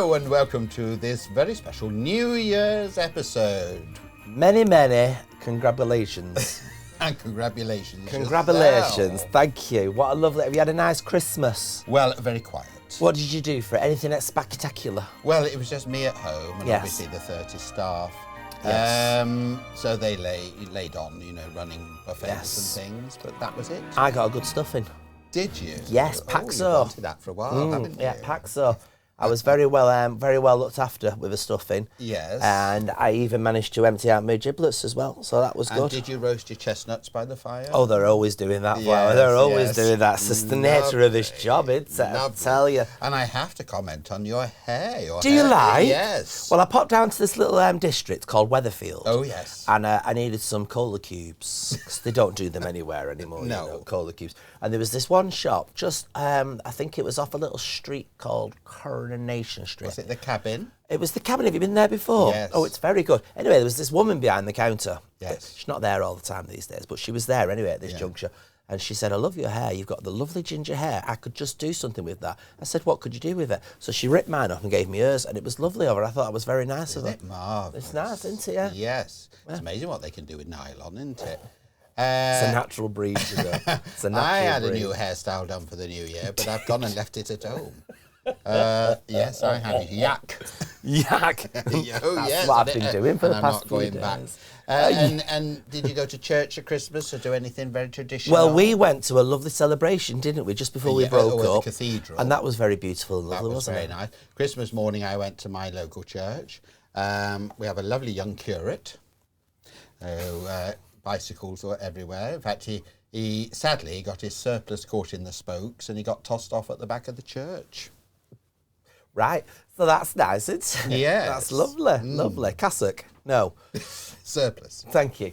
Hello and welcome to this very special New Year's episode. Many congratulations. And congratulations. Congratulations, yourself. thank you. What a lovely, have you had a nice Christmas? Well, very quiet. What did you do for it? Anything spectacular? Well, it was just me at home and Yes. obviously the 30 staff. Yes. So they laid on, running buffets Yes. and things, but that was it. I got a good stuffing. Did you? Yes, You've Paxo. wanted that for a while, haven't you? Yeah, Paxo. I was very well looked after with the stuffing. Yes. And I even managed to empty out my giblets as well, so that was And good. did you roast your chestnuts by the fire? Oh, they're always doing that. Yes, They're always yes. doing that. It's just the nature of this Lovely. job, isn't it? I Lovely. tell you. And I have to comment on your hair. Do you like? Yes. Well, I popped down to this little district called Weatherfield. Oh, yes. And I needed some cola cubes because they don't do them anywhere anymore. No. Cola cubes. And there was this one shop just, I think it was off a little street called Coronation Street. Was it the cabin? It was the cabin. Have you been there before? Yes. Oh, it's very good. Anyway, there was this woman behind the counter. Yes. She's not there all the time these days, but she was there anyway at this juncture. And she said, I love your hair. You've got the lovely ginger hair. I could just do something with that. I said, what could you do with it? So she ripped mine off and gave me hers, and it was lovely of her. I thought it was very nice of her. Isn't it marvellous? It's nice, isn't it? Yeah. Yes. It's amazing what they can do with nylon, isn't it? It's a natural breed, you know. It's a natural I had breed. a new hairstyle done for the new year, but I've gone and left it at home. Yes, I had yak. Yak. Oh, That's yes, what and I've been doing for and the I'm past not few going days. back. And did you go to church at Christmas or do anything very traditional? Well, we went to a lovely celebration, didn't we, just before we broke at the up. cathedral. And that was very beautiful and That lovely, was wasn't very it? nice. Christmas morning, I went to my local church. We have a lovely young curate. Bicycles were everywhere. In fact, he sadly got his surplice caught in the spokes and he got tossed off at the back of the church. Right. So that's nice, isn't it? Yes. That's lovely. Lovely. Cassock? No. Surplice. Thank you.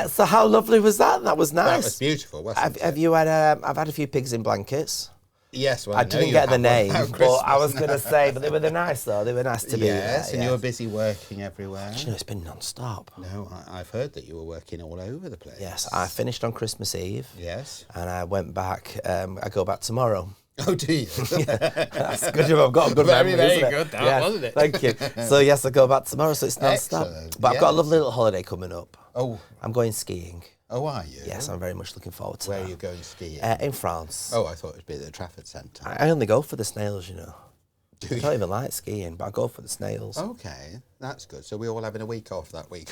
So how lovely was that? That was nice. That was beautiful, wasn't it? Have you had? I've had a few pigs in blankets. Yes, well, I know didn't you get the had one name, at but I was Christmas. going to say, but they were nice though. They were nice to be there. Yes, and yeah. you were busy working everywhere. You know, it's been non-stop. No, I've heard that you were working all over the place. Yes, I finished on Christmas Eve. Yes. And I went back. I go back tomorrow. Oh, do you? That's good. I've got a good Very, memory, very isn't it? good, that, wasn't it? Thank you. So yes, I go back tomorrow, so it's non-stop. Excellent, But I've got a yes. lovely little holiday coming up. Oh, I'm going skiing. oh, are you? Yes, I'm very much looking forward to Where that. are you going skiing? In France. Oh, I thought it would be at the Trafford Centre. I only go for the snails, you know. Do I you? don't even like skiing, but I go for the snails. Okay, that's good. So we're all having a week off that week.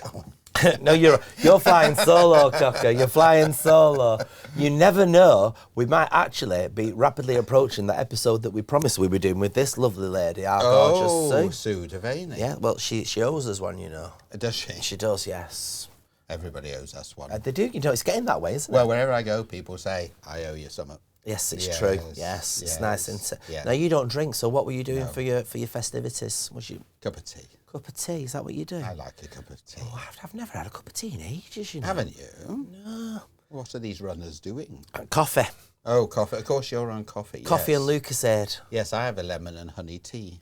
No, you're flying solo, Cocker. You're flying solo. You never know. We might actually be rapidly approaching that episode that we promised we were doing with this lovely lady, our gorgeous Sue. Sue Devaney. Yeah, well, she owes us one, you know. Does she? She does, yes. Everybody owes us one. They do, you know, it's getting that way, isn't it? Well, wherever I go, people say, I owe you something. Yes, it's Yes, true. Yes, it's nice, yes, isn't it? yeah. Now, you don't drink, so what were you doing No. for your festivities? Was you Cup of tea. cup of tea? Is that what you do? I like a cup of tea. Oh, I've never had a cup of tea in ages, you know. Haven't you? No. What are these runners doing? Coffee. Oh, coffee. Of course, you're on coffee. Coffee yes. and Lucasade. Yes, I have a lemon and honey tea.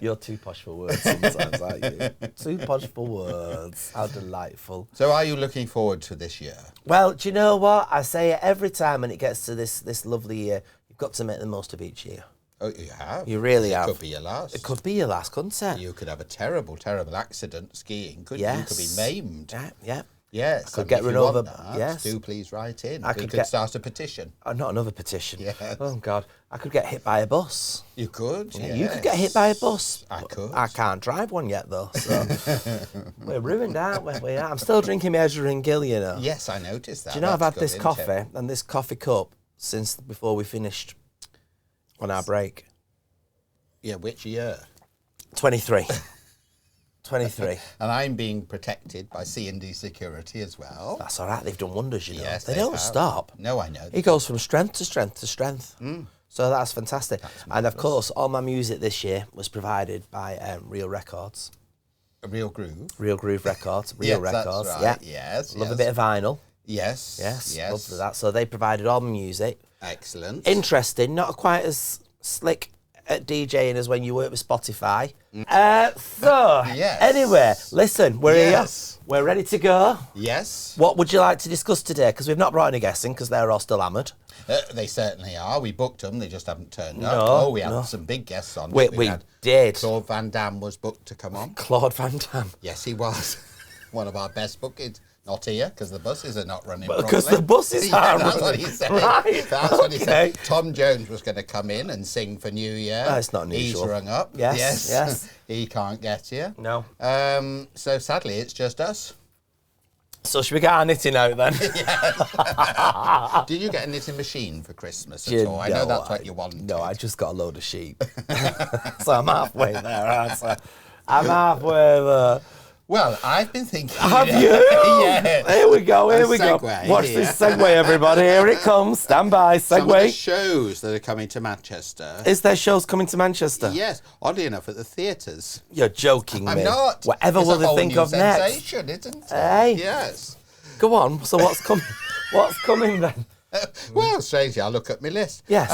You're too posh for words sometimes, aren't you? Too posh for words. How delightful. So are you looking forward to this year? Well, do you know what? I say it every time when it gets to this lovely year, you've got to make the most of each year. Oh, you have? You really have. Could be your last. It could be your last, couldn't it? You could have a terrible, terrible accident skiing, couldn't you? You could be Yes. maimed. Yeah. Yes. could and get if run you want over- that, yes. do please write in. I We could could get- start a petition. Oh, not another petition. Yes. Oh, God. I could get hit by a bus. You could, yes. You could get hit by a bus. I could. I can't drive one yet, though. So we're ruined, aren't we? We are. I'm still drinking my Ezra and Gill, you know. Yes, I noticed that. Do you know I've That's had this good, isn't it? coffee and this coffee cup since before we finished on our break? Yeah, which year? 23. 23. And I'm being protected by C&D Security as well. That's all right. They've done wonders, you know. Yes, they they don't have. stop. No, I know. It goes from strength to strength to strength. So that's fantastic. And of course, all my music this year was provided by Real Records. A real groove. Real Groove Records. Real Yes, that's Records. right. Yeah. Yes, Love yes. a bit of vinyl. Yes. Yes. Yes. Love that. So they provided all my music. Excellent. Interesting. Not quite as slick at DJing as when you work with Spotify. Yes. Anyway, listen, we're Yes. here. We're ready to go. Yes. What would you like to discuss today? Because we've not brought any guests in because they're all still hammered. They certainly are. We booked them. They just haven't turned up. No, Oh, we had no. some big guests on. We had did. Claude Van Damme was booked to come on. Claude Van Damme. Yes, he was. One of our best bookings. Not here, because the buses are not running Because properly. the buses Yeah, are that's running. what he said. Right, That's what he said. okay. Tom Jones was going to come in and sing for New Year. Oh, it's not unusual. He's rung up. Yes. He can't get here. No. So sadly, it's just us. So should we get our knitting out then? Did you get a knitting machine for Christmas Do you at all? I know know that's what you wanted. No, I just got a load of sheep. So I'm halfway there, aren't I? I'm halfway there. Well, I've been thinking. Have you? Yes. Here we go, here A we go. segue Watch here. this segue, everybody. Here it comes. Stand by. Some of the Segue. shows that are coming to Manchester. Is there shows coming to Manchester? Yes, oddly enough, at the theatres. You're joking I'm me. not. Whatever It's will a they whole think new of next? sensation, isn't it? Hey. Yes. Go on. So what's coming? What's coming then? Well, strangely, I'll look at my list. Yes.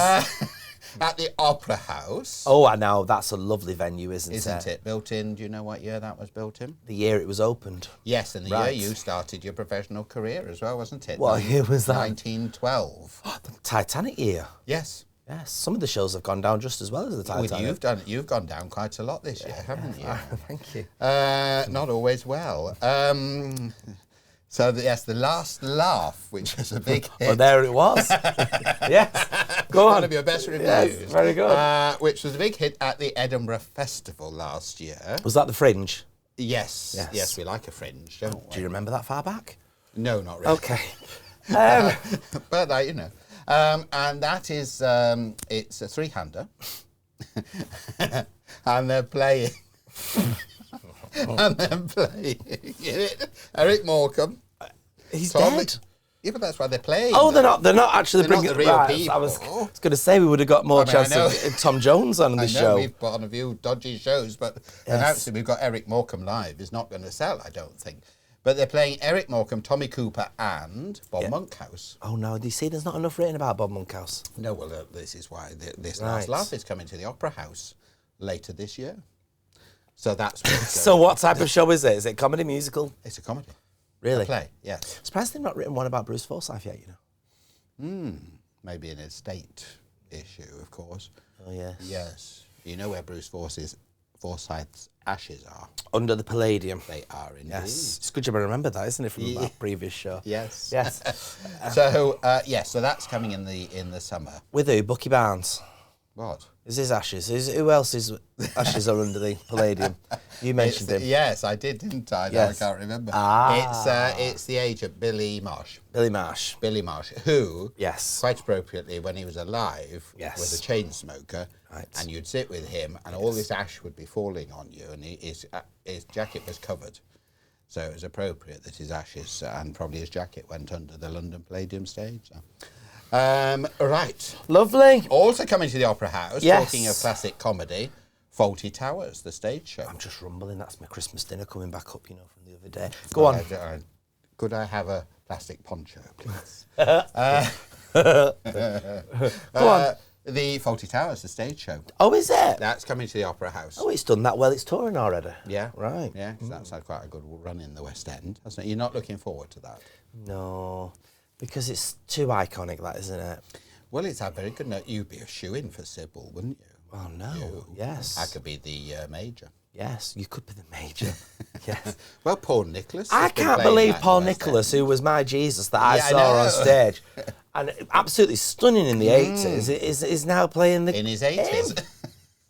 At the Opera House. Oh, I know. That's a lovely venue, isn't Isn't it? Built in, do you know what year that was built in? The year it was opened. Yes, and the Right. year you started your professional career as well, wasn't it? What year was that? 1912. The Titanic year. Yes. Yes. Some of the shows have gone down just as well as the Well, Titanic. you've gone down quite a lot this year, haven't you? Thank you. Not always well. Yes, The Last Laugh, which was a big hit. Well, there it was. Yes. Go One on. of your best reviews. Yes, very good. Which was a big hit at the Edinburgh Festival last year. Was that the Fringe? Yes. Yes. Yes, we like a fringe, don't we? Do you remember that far back? No, not really. Okay. But, you know. And that is, it's a three-hander. And they're playing. And they're playing it. Eric Morecambe. He's Tom- dead. Yeah, but that's why they're playing. Oh, they're not actually They're not bringing the real right, people. I was going to say we would have got more I mean, I chance know. of Tom Jones on the I know show. we've put on a few dodgy shows, but announcing we've got Eric Morecambe live is not going to sell, I don't think. But they're playing Eric Morecambe, Tommy Cooper, and Bob Monkhouse. Oh no, do you see there's not enough written about Bob Monkhouse? No, well, this is why this Right. Last Laugh is coming to the Opera House later this year. So that's what it's So what type of show is it? Is it comedy, musical? It's a comedy. Really? A play, yes. Surprised they've not written one about Bruce Forsyth yet, you know. Maybe an estate issue, of course. Oh yes. Yes. You know where Bruce Forsyth's ashes are? Under the Palladium. They are indeed. Yes. It's good job I remember that, isn't it, from that previous show? Yes. Yes. So, so that's coming in the summer. With who? Bucky Barnes. What? Is his ashes? Who else's ashes are under the Palladium? You mentioned him. Yes, I did, didn't I? No, Yes. I can't remember. Ah. It's the agent Billy Marsh. Billy Marsh. Billy Marsh, who, Yes. quite appropriately, when he was alive, Yes. was a chain smoker. Right. And you'd sit with him, and all this ash would be falling on you, and his jacket was covered. So it was appropriate that his ashes and probably his jacket went under the London Palladium stage. So. Right. Lovely. Also coming to the Opera House, Yes. talking of classic comedy, Fawlty Towers, the stage show. I'm just rumbling. That's my Christmas dinner coming back up, you know, from the other day. Go on. Could I have a plastic poncho, please? Go on. The Fawlty Towers, the stage show. Oh, is it? That's coming to the Opera House. Oh, it's done that well. It's touring already. Yeah. Right. Yeah, 'cause that's had quite a good run in the West End, hasn't it? You're not looking forward to that? No, because it's too iconic, that, isn't it? Well, it's a very good note. You'd be a shoe-in for Sybil, wouldn't you? Oh, no. You. Yes. I could be the major. Yes, you could be the major. Yes. Well, Paul Nicholas. I has been can't playing believe that in Paul the West Nicholas, End. who was my Jesus that I Yeah, I saw on know. stage, and absolutely stunning in the 80s, is now playing the... In his 80s.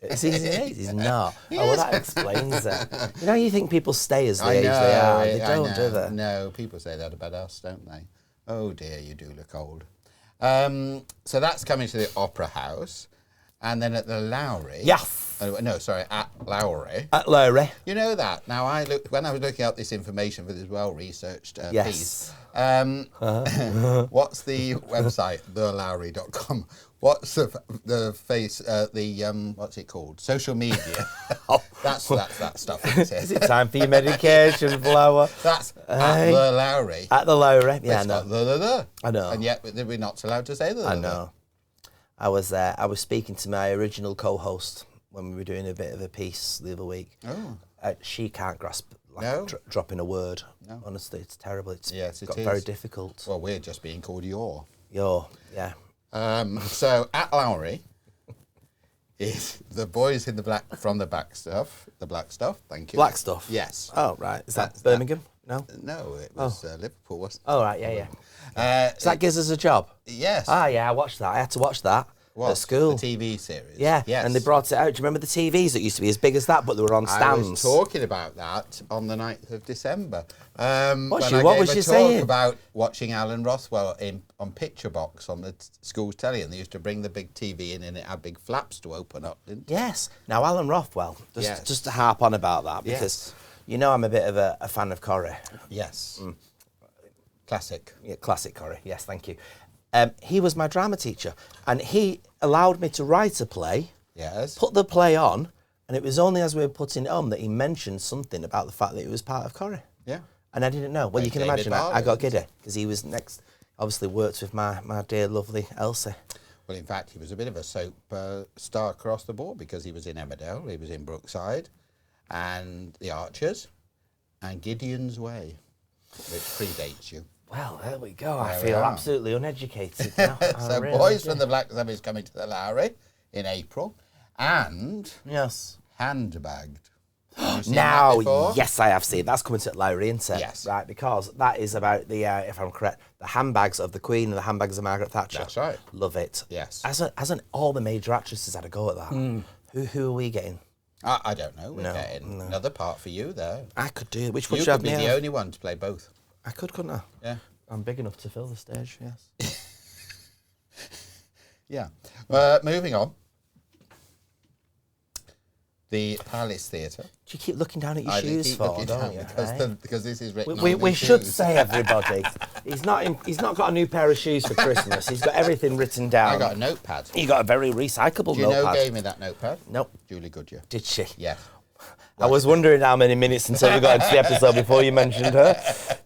Is he in his 80s? He's not. Oh, Yes. well, that explains it. You know, you think people stay as the I age know, they are. They I don't, do know. they? No, people say that about us, don't they? Oh dear, you do look old. So that's coming to the Opera House. And then at the Lowry. Yes. No, sorry, at Lowry. At Lowry. You know that. Now, when I was looking up this information for this well-researched Yes. piece, what's the website? thelowry.com. What's what's it called? Social media. That's that stuff. Isn't it? Is it time for your medication, Flower? That's Hey. at the Lowry. At the Lowry. Yeah, I It's know. got the. I know. And yet we're not allowed to say the. I know. I was speaking to my original co-host when we were doing a bit of a piece the other week. Oh. She can't grasp dropping a word. No. Honestly, it's terrible. It's very difficult. Well, we're just being called your. Yeah. So at Lowry is the boys in the black black stuff. Thank you. Black stuff. Yes. Oh right. Is that Birmingham? No. No, it was Liverpool. Wasn't it? Oh right. Yeah. So that gives us a job. Yes. Yeah. I watched that. I had to watch that. At school. The TV series. Yeah, yes. And they brought it out. Do you remember the TVs that used to be as big as that, but they were on stands? I was talking about that on the 9th of December. What was you saying? About watching Alan Rothwell on Picture Box on the school's telly, and they used to bring the big TV in and it had big flaps to open up, didn't it? Yes. Now, Alan Rothwell, just to harp on about that, because you know I'm a bit of a fan of Corrie. Yes. Classic. Yeah, classic Corrie. Yes, thank you. He was my drama teacher, and he allowed me to write a play, put the play on, and it was only as we were putting it on that he mentioned something about the fact that he was part of Corrie. Yeah. And I didn't know. Well, you can imagine, I got giddy, because he was next, obviously worked with my dear, lovely Elsie. Well, in fact, he was a bit of a soap star across the board, because he was in Emmerdale, he was in Brookside, and The Archers, and Gideon's Way, which predates you. Well, there we go. I feel absolutely uneducated now. So Boys from the Black Stuff is coming to the Lowry in April, and Handbagged. Now, yes, I have seen. That's coming to the Lowry, isn't it? Yes. Right, because that is about the, if I'm correct, the handbags of the Queen and the handbags of Margaret Thatcher. That's right. Love it. Yes. Hasn't all the major actresses had a go at that? Who are we getting? I don't know. We're getting another part for you there. I could do it. Which one you should could be the only one to play both. I could, couldn't I? Yeah. I'm big enough to fill the stage, yes. Yeah. Moving on. The Palace Theatre. Do you keep looking down at your shoes for, don't you? Because this is written we should say, everybody, he's not got a new pair of shoes for Christmas. He's got everything written down. I got a notepad. He got a very recyclable notepad. Do you know who gave me that notepad? Nope. Julie Goodyear. Did she? Yeah. I was wondering how many minutes until we got into the episode before you mentioned her,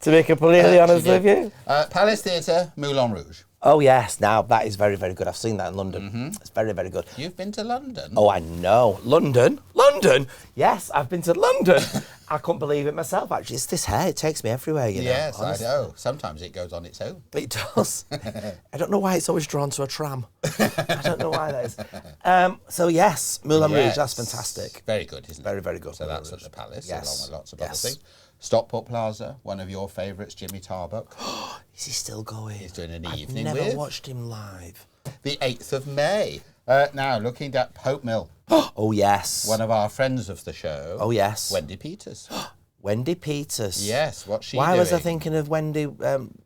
to be completely honest with you. Palace Theatre, Moulin Rouge. Oh, yes. Now, that is very, very good. I've seen that in London. It's very, very good. You've been to London? Oh, I know. London? London? Yes, I've been to London. I couldn't believe it myself, actually. It's this hair. It takes me everywhere, you know. Yes, honestly. I know. Sometimes it goes on its own. It does. I don't know why it's always drawn to a tram. I don't know why that is. So, yes, Moulin Rouge, that's fantastic. Very good, isn't it? Very, very good. So that's at the Palace, along with lots of other things. Stockport Plaza, one of your favourites, Jimmy Tarbuck. Is he still going? He's doing an I've evening never watched him live. The 8th of May. Now, looking at Hope Mill. Oh, yes. One of our friends of the show. Oh, yes. Wendy Peters. Wendy Peters. Yes, what's she doing? Why was I thinking of Wendy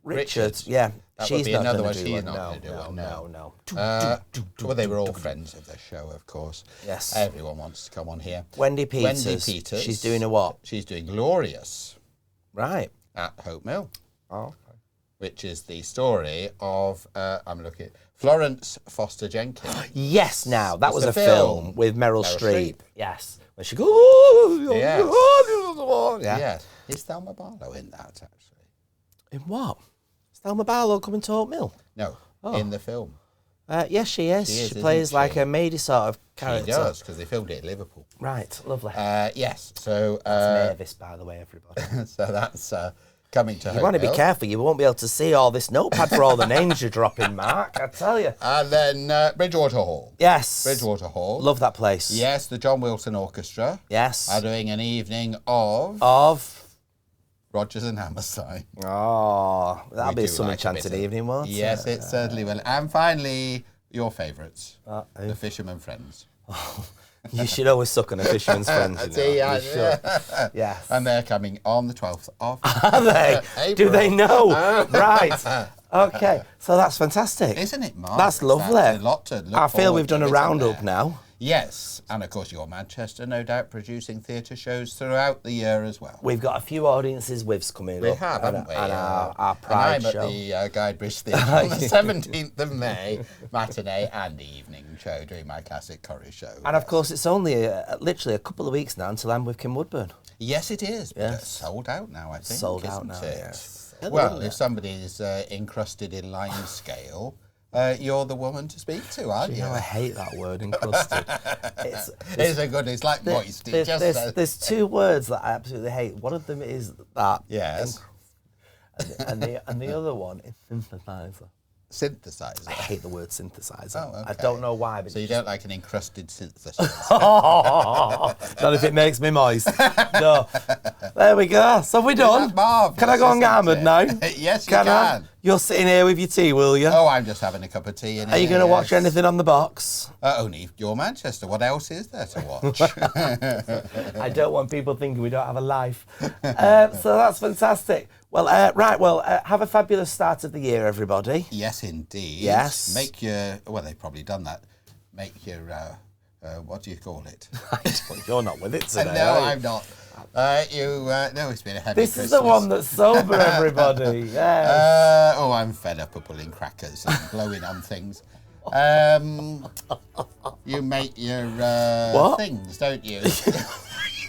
Richards? Yeah. That would be another one. She's not going to do one. No. Well, they were all friends of the show, of course. Yes. Everyone wants to come on here. Wendy Peters. She's doing a what? She's doing Glorious. Right. At Hope Mill. Oh, okay. Which is the story of, I'm looking, Florence Foster Jenkins. Yes, now, that was a film with Meryl Streep. Yes. Where she goes, yes. Is Thelma Barlow in that, actually? In what? Is Thelma Barlow coming to Hope Mill? No, in the film. Yes, she is. She plays like a maidey sort of character. She does, because they filmed it in Liverpool. Right, lovely. Yes, so... That's Mavis, by the way, everybody. So that's coming to Hope You want to Mill. be careful. You won't be able to see all this notepad for all the names you're dropping, Mark, I tell you. And then Bridgewater Hall. Yes. Bridgewater Hall. Love that place. Yes, the John Wilson Orchestra. Yes. Are doing an evening of... Rodgers and Hammerstein. Oh, that'll be a sun enchanted evening, won't it? Yes, it certainly will. And finally, your favourites, the Fisherman Friends. You should always suck on a Fisherman's Friends. You should. Yes. And they're coming on the 12th of Are they? April. Do they know? Right. Okay. So that's fantastic. Isn't it, Mark? That's lovely. That's a lot to look I feel we've forward done to, a roundup now. Yes, and of course you're Manchester, no doubt, producing theatre shows throughout the year as well. We've got a few audiences with coming we up. have, haven't we? And our Pride and I'm show. at the Guidebridge Theatre on the 17th of May, matinee and evening show, doing my classic Corrie show. And of course it's only literally a couple of weeks now until I'm with Kim Woodburn. Yes, it is. But it's sold out now, I think. Sold out isn't now, it? yes. Well, if somebody's encrusted in limescale, you're the woman to speak to, aren't you? You know, I hate that word, encrusted. It's a good, it's like moist. There's two words that I absolutely hate. One of them is that. Yes. And the other one is synthesizer. Synthesizer. I hate the word synthesizer. Oh, okay. I don't know why. But So you don't like an encrusted synthesizer? Not if it makes me moist. No. There we go. So we're done. Marvellous, Can I go and get hammered now? Yes, you can. You're sitting here with your tea, will you? Oh, I'm just having a cup of tea. Are you going to watch anything on the box? Only your Manchester. What else is there to watch? I don't want people thinking we don't have a life. So that's fantastic. Well, have a fabulous start of the year, everybody. Yes, indeed. Yes. Make your, well, they've probably done that. Make your, what do you call it? You're not with it today. No, I'm not. No, it's been a heavy This Christmas. is the one that's sober, everybody. Yes. I'm fed up of pulling crackers and blowing on things. You make your things, don't you?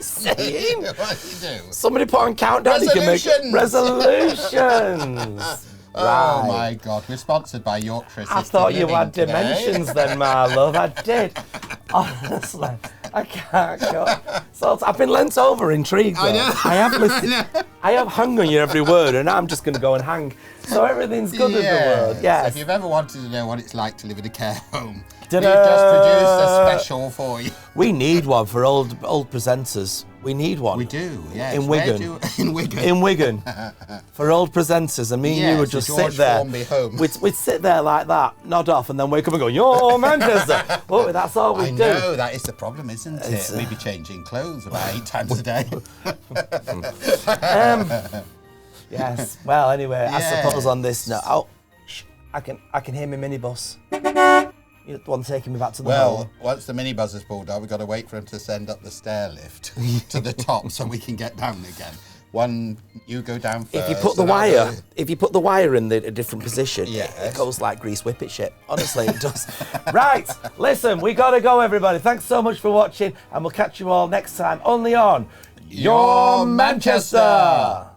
Saying? What do you do? Somebody put on countdown. You can make resolutions. Oh my God, we're sponsored by Yorkshire Assisted I thought you Living had today. dimensions then, my love. I did. Honestly, I can't go. So I've been leant over, intrigued. Though. I know. I have listened. I have hung on you every word, and I'm just going to go and hang. So everything's good in the world. Yes. So if you've ever wanted to know what it's like to live in a care home, we've just produced a special for you. We need one for old presenters. We need one. We do, yes. In Wigan. In Wigan. In Wigan. For old presenters. And me and you would just sit there. We'd sit there like that, nod off, and then wake up and go, "You're Manchester." Oh, that's all we do. I know, that is the problem, isn't it? We'd be changing clothes about 8 times a day. Yes. Well, anyway, I suppose on this note, I can hear my minibus. You're the one taking me back to the home. Once the minibus is pulled out, we've got to wait for him to send up the stair lift to the top so we can get down again. You go down first. If you put the wire in a different position, it goes like grease whippet shit. Honestly, it does. Right, listen, we got to go, everybody. Thanks so much for watching, and we'll catch you all next time only on Your Manchester.